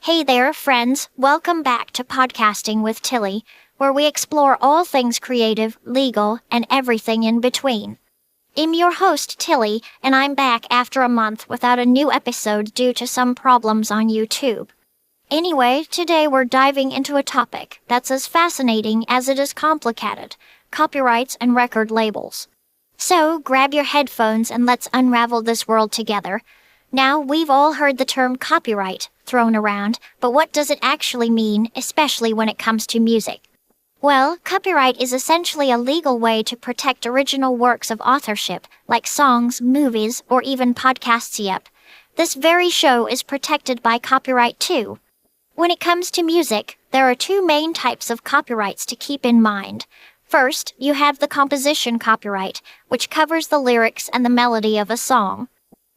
Hey there, friends. Welcome back to Podcasting with Tilly, where we explore all things creative, legal, and everything in between. I'm your host, Tilly, and I'm back after a month without a new episode due to some problems on YouTube. Anyway, today we're diving into a topic that's as fascinating as it is complicated: copyrights and record labels. So, grab your headphones and let's unravel this world together. Now, we've all heard the term copyright thrown around, but what does it actually mean, especially when it comes to music? Well, copyright is essentially a legal way to protect original works of authorship, like songs, movies, or even podcasts. Yep, this very show is protected by copyright too. When it comes to music, there are two main types of copyrights to keep in mind. First, you have the composition copyright, which covers the lyrics and the melody of a song.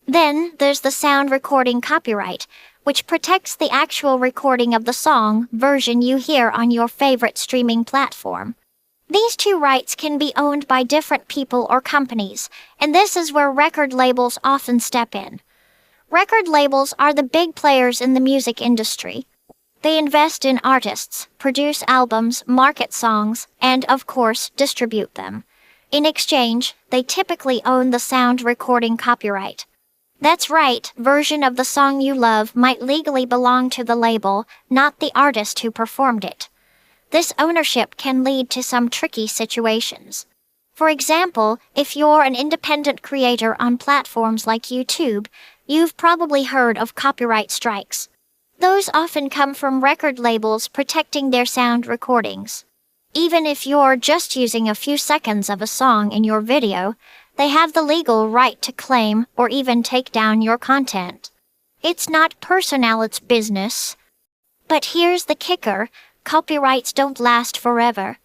Then, there's the sound recording copyright, which protects the actual recording of the song version you hear on your favorite streaming platform. These two rights can be owned by different people or companies, and this is where record labels often step in. Record labels are the big players in the music industry. They invest in artists, produce albums, market songs, and, of course, distribute them. In exchange, they typically own the sound recording copyright. That's right, version of the song you love might legally belong to the label, not the artist who performed it. This ownership can lead to some tricky situations. For example, if you're an independent creator on platforms like YouTube, you've probably heard of copyright strikes. Those often come from record labels protecting their sound recordings. Even if you're just using a few seconds of a song in your video, they have the legal right to claim or even take down your content. It's not personal, it's business. But here's the kicker: copyrights don't last forever.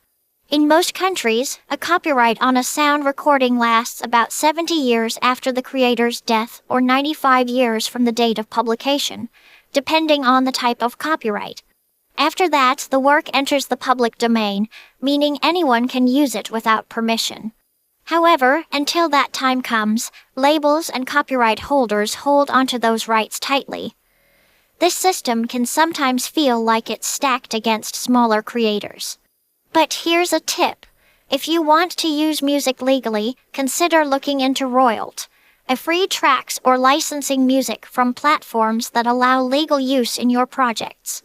In most countries, a copyright on a sound recording lasts about 70 years after the creator's death or 95 years from the date of publication, depending on the type of copyright. After that, the work enters the public domain, meaning anyone can use it without permission. However, until that time comes, labels and copyright holders hold onto those rights tightly. This system can sometimes feel like it's stacked against smaller creators. But here's a tip: if you want to use music legally, consider looking into royalty, free tracks or licensing music from platforms that allow legal use in your projects.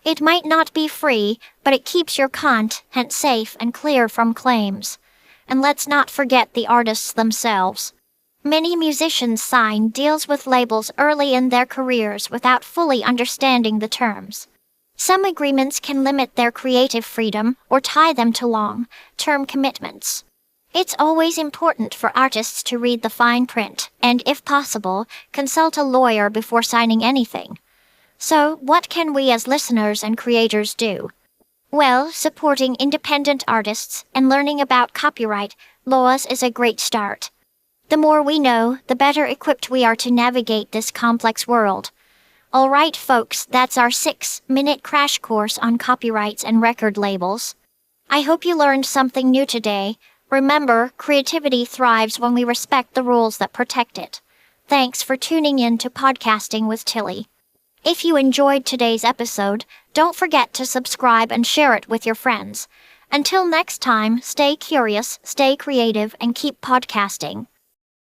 It might not be free, but it keeps your content safe and clear from claims. And let's not forget the artists themselves. Many musicians sign deals with labels early in their careers without fully understanding the terms. Some agreements can limit their creative freedom or tie them to long-term commitments. It's always important for artists to read the fine print and, if possible, consult a lawyer before signing anything. So, what can we as listeners and creators do? Well, supporting independent artists and learning about copyright laws is a great start. The more we know, the better equipped we are to navigate this complex world. Alright folks, that's our 6-minute crash course on copyrights and record labels. I hope you learned something new today. Remember, creativity thrives when we respect the rules that protect it. Thanks for tuning in to Podcasting with Tilly. If you enjoyed today's episode, don't forget to subscribe and share it with your friends. Until next time, stay curious, stay creative, and keep podcasting.